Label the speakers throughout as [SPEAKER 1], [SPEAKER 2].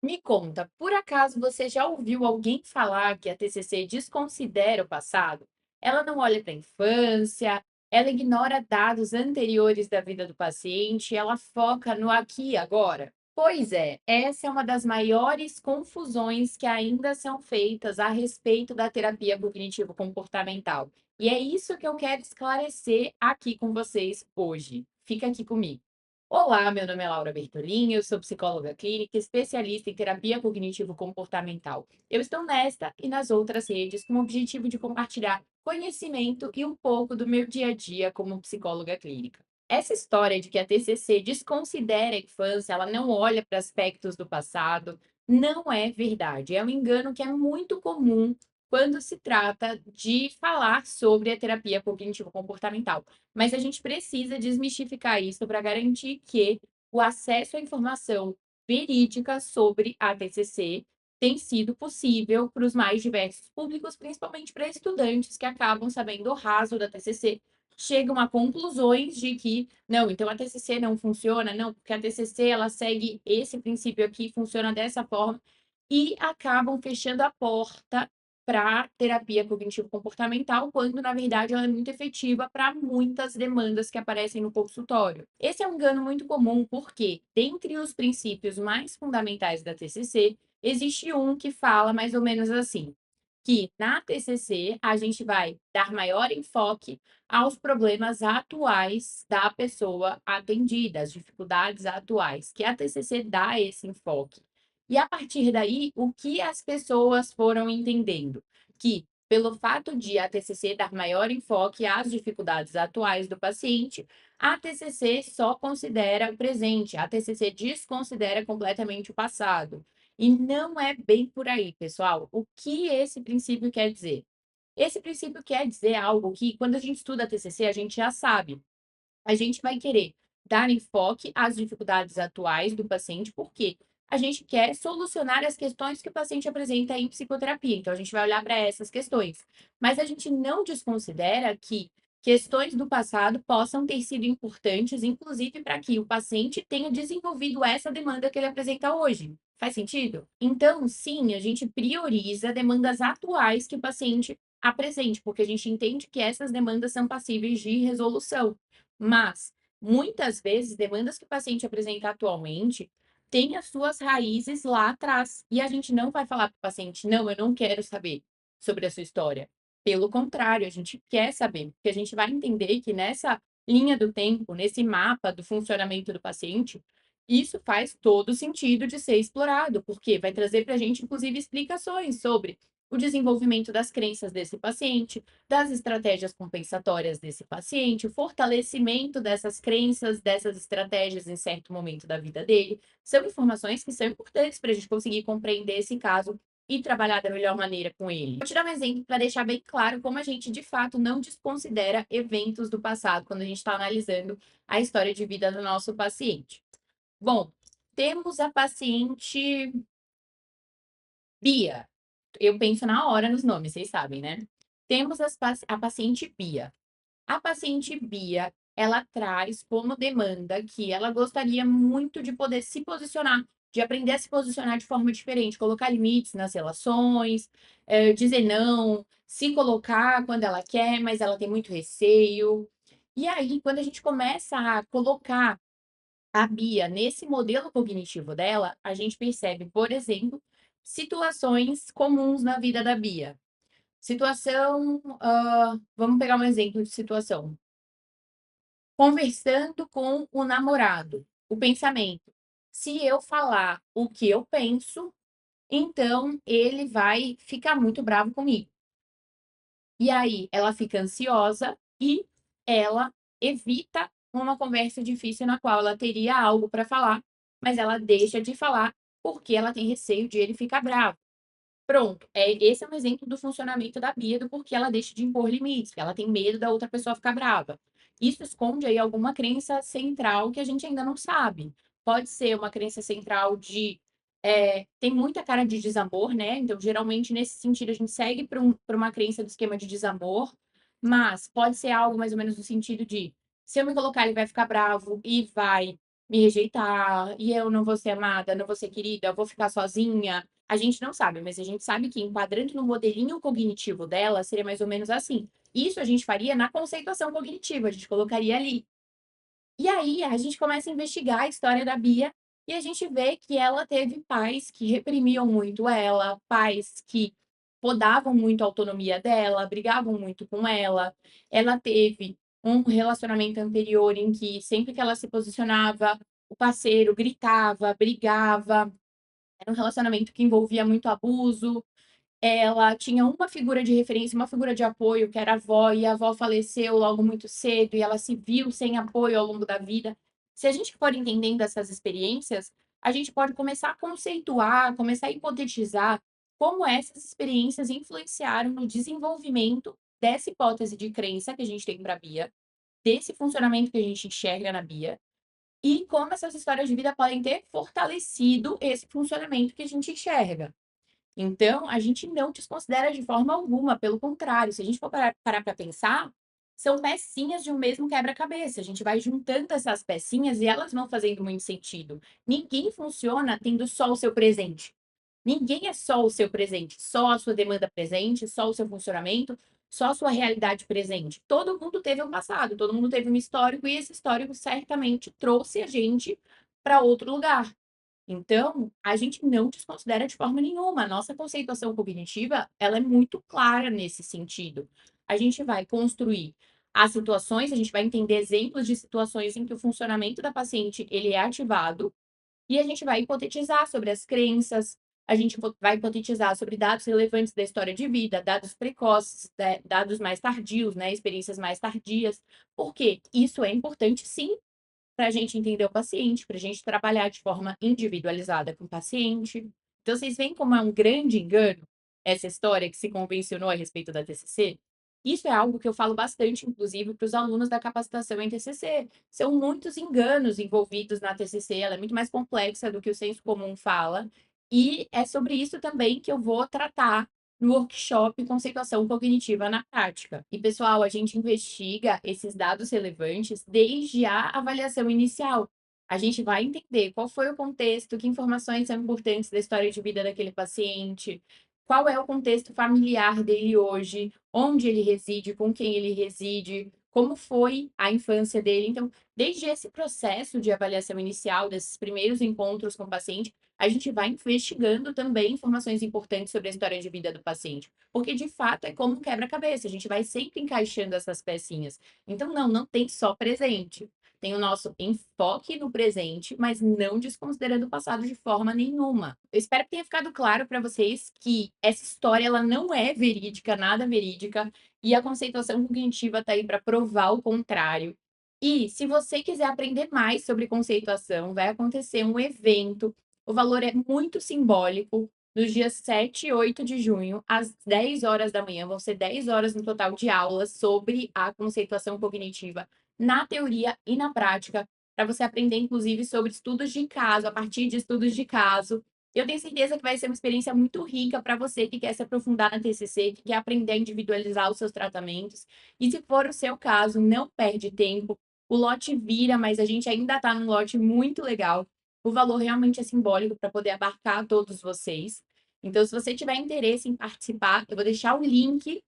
[SPEAKER 1] Me conta, por acaso você já ouviu alguém falar que a TCC desconsidera o passado? Ela não olha para a infância, ela ignora dados anteriores da vida do paciente, ela foca no aqui e agora? Pois é, essa é uma das maiores confusões que ainda são feitas a respeito da terapia cognitivo-comportamental. E é isso que eu quero esclarecer aqui com vocês hoje. Fica aqui comigo. Olá, meu nome é Laura Bertolini, eu sou psicóloga clínica, especialista em terapia cognitivo-comportamental. Eu estou nesta e nas outras redes com o objetivo de compartilhar conhecimento e um pouco do meu dia a dia como psicóloga clínica. Essa história de que a TCC desconsidera a infância, ela não olha para aspectos do passado, não é verdade. É um engano que é muito comum quando se trata de falar sobre a terapia cognitivo-comportamental. Mas a gente precisa desmistificar isso para garantir que o acesso à informação verídica sobre a TCC tem sido possível para os mais diversos públicos, principalmente para estudantes que acabam sabendo o raso da TCC, chegam a conclusões de que não, então a TCC não funciona, não, porque a TCC ela segue esse princípio aqui, funciona dessa forma, e acabam fechando a porta para terapia cognitivo-comportamental, quando na verdade ela é muito efetiva para muitas demandas que aparecem no consultório. Esse é um engano muito comum porque, dentre os princípios mais fundamentais da TCC, existe um que fala mais ou menos assim, que na TCC a gente vai dar maior enfoque aos problemas atuais da pessoa atendida, as dificuldades atuais, que a TCC dá esse enfoque. E a partir daí, o que as pessoas foram entendendo? Que, pelo fato de a TCC dar maior enfoque às dificuldades atuais do paciente, a TCC só considera o presente, a TCC desconsidera completamente o passado. E não é bem por aí, pessoal. O que esse princípio quer dizer? Esse princípio quer dizer algo que, quando a gente estuda a TCC, a gente já sabe. A gente vai querer dar enfoque às dificuldades atuais do paciente, porque a gente quer solucionar as questões que o paciente apresenta em psicoterapia. Então, a gente vai olhar para essas questões. Mas a gente não desconsidera que questões do passado possam ter sido importantes, inclusive para que o paciente tenha desenvolvido essa demanda que ele apresenta hoje. Faz sentido? Então, sim, a gente prioriza demandas atuais que o paciente apresente, porque a gente entende que essas demandas são passíveis de resolução. Mas, muitas vezes, demandas que o paciente apresenta atualmente têm as suas raízes lá atrás. E a gente não vai falar para o paciente, não, eu não quero saber sobre a sua história. Pelo contrário, a gente quer saber, porque a gente vai entender que nessa linha do tempo, nesse mapa do funcionamento do paciente, isso faz todo sentido de ser explorado, porque vai trazer para a gente, inclusive, explicações sobre o desenvolvimento das crenças desse paciente, das estratégias compensatórias desse paciente, o fortalecimento dessas crenças, dessas estratégias em certo momento da vida dele. São informações que são importantes para a gente conseguir compreender esse caso e trabalhar da melhor maneira com ele. Vou te dar um exemplo para deixar bem claro como a gente, de fato, não desconsidera eventos do passado quando a gente está analisando a história de vida do nosso paciente. Bom, temos a paciente Bia. Eu penso na hora nos nomes, vocês sabem, né? Temos a paciente Bia. A paciente Bia, ela traz como demanda que ela gostaria muito de poder se posicionar, de aprender a se posicionar de forma diferente, colocar limites nas relações, dizer não, se colocar quando ela quer, mas ela tem muito receio. E aí, quando a gente começa a colocar a Bia nesse modelo cognitivo dela, a gente percebe, por exemplo, situações comuns na vida da Bia. Situação, vamos pegar um exemplo de situação. Conversando com o namorado, o pensamento. Se eu falar o que eu penso, então ele vai ficar muito bravo comigo. E aí ela fica ansiosa e ela evita uma conversa difícil na qual ela teria algo para falar, mas ela deixa de falar porque ela tem receio de ele ficar bravo. Pronto, esse é um exemplo do funcionamento da Bia, do porquê ela deixa de impor limites, porque ela tem medo da outra pessoa ficar brava. Isso esconde aí alguma crença central que a gente ainda não sabe. Pode ser uma crença central de tem muita cara de desamor, né? Então, geralmente, nesse sentido, a gente segue para uma crença do esquema de desamor, mas pode ser algo mais ou menos no sentido de se eu me colocar, ele vai ficar bravo e vai me rejeitar, e eu não vou ser amada, não vou ser querida, eu vou ficar sozinha. A gente não sabe, mas a gente sabe que enquadrando no modelinho cognitivo dela, seria mais ou menos assim. Isso a gente faria na conceituação cognitiva, a gente colocaria ali. E aí a gente começa a investigar a história da Bia e a gente vê que ela teve pais que reprimiam muito ela, pais que podavam muito a autonomia dela, brigavam muito com ela. Ela teve um relacionamento anterior em que sempre que ela se posicionava, o parceiro gritava, brigava. Era um relacionamento que envolvia muito abuso. Ela tinha uma figura de referência, uma figura de apoio, que era a avó, e a avó faleceu logo muito cedo, e ela se viu sem apoio ao longo da vida. Se a gente for entendendo essas experiências, a gente pode começar a conceituar, começar a hipotetizar como essas experiências influenciaram no desenvolvimento dessa hipótese de crença que a gente tem para a Bia, desse funcionamento que a gente enxerga na Bia, e como essas histórias de vida podem ter fortalecido esse funcionamento que a gente enxerga. Então, a gente não desconsidera de forma alguma, pelo contrário, se a gente for parar para pensar, são pecinhas de um mesmo quebra-cabeça. A gente vai juntando essas pecinhas e elas vão fazendo muito sentido. Ninguém funciona tendo só o seu presente. Ninguém é só o seu presente, só a sua demanda presente, só o seu funcionamento, só a sua realidade presente. Todo mundo teve um passado, todo mundo teve um histórico e esse histórico certamente trouxe a gente para outro lugar. Então, a gente não desconsidera de forma nenhuma. A nossa conceituação cognitiva, ela é muito clara nesse sentido. A gente vai construir as situações, a gente vai entender exemplos de situações em que o funcionamento da paciente ele é ativado e a gente vai hipotetizar sobre as crenças, a gente vai hipotetizar sobre dados relevantes da história de vida, dados precoces, dados mais tardios, né, experiências mais tardias. Por quê? Isso é importante, sim, para a gente entender o paciente, para a gente trabalhar de forma individualizada com o paciente. Então, vocês veem como é um grande engano essa história que se convencionou a respeito da TCC? Isso é algo que eu falo bastante, inclusive, para os alunos da capacitação em TCC. São muitos enganos envolvidos na TCC, ela é muito mais complexa do que o senso comum fala, e é sobre isso também que eu vou tratar no workshop Conceituação Cognitiva na Prática. E, pessoal, a gente investiga esses dados relevantes desde a avaliação inicial. A gente vai entender qual foi o contexto, que informações são importantes da história de vida daquele paciente, qual é o contexto familiar dele hoje, onde ele reside, com quem ele reside, como foi a infância dele. Então, desde esse processo de avaliação inicial, desses primeiros encontros com o paciente, a gente vai investigando também informações importantes sobre a história de vida do paciente, porque de fato é como um quebra-cabeça, a gente vai sempre encaixando essas pecinhas. Então, não tem só presente. Tem o nosso enfoque no presente, mas não desconsiderando o passado de forma nenhuma. Eu espero que tenha ficado claro para vocês que essa história ela não é verídica, nada verídica, e a conceituação cognitiva está aí para provar o contrário. E se você quiser aprender mais sobre conceituação, vai acontecer um evento. O valor é muito simbólico. Nos dias 7 e 8 de junho, às 10 horas da manhã, vão ser 10 horas no total de aulas sobre a conceituação cognitiva na teoria e na prática, para você aprender, inclusive, sobre estudos de caso, a partir de estudos de caso. Eu tenho certeza que vai ser uma experiência muito rica para você que quer se aprofundar na TCC, que quer aprender a individualizar os seus tratamentos. E se for o seu caso, não perde tempo. O lote vira, mas a gente ainda está num lote muito legal. O valor realmente é simbólico para poder abarcar todos vocês. Então, se você tiver interesse em participar, eu vou deixar o link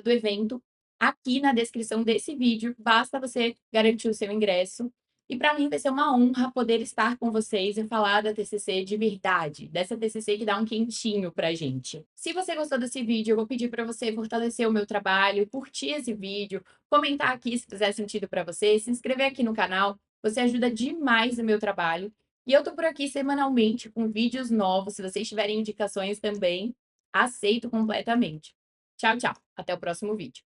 [SPEAKER 1] do evento aqui na descrição desse vídeo. Basta você garantir o seu ingresso. E para mim vai ser uma honra poder estar com vocês e falar da TCC de verdade, dessa TCC que dá um quentinho pra gente. Se você gostou desse vídeo, eu vou pedir para você fortalecer o meu trabalho, curtir esse vídeo, comentar aqui se fizer sentido para você, se inscrever aqui no canal. Você ajuda demais o meu trabalho. E eu tô por aqui semanalmente com vídeos novos. Se vocês tiverem indicações também, aceito completamente. Tchau, tchau. Até o próximo vídeo.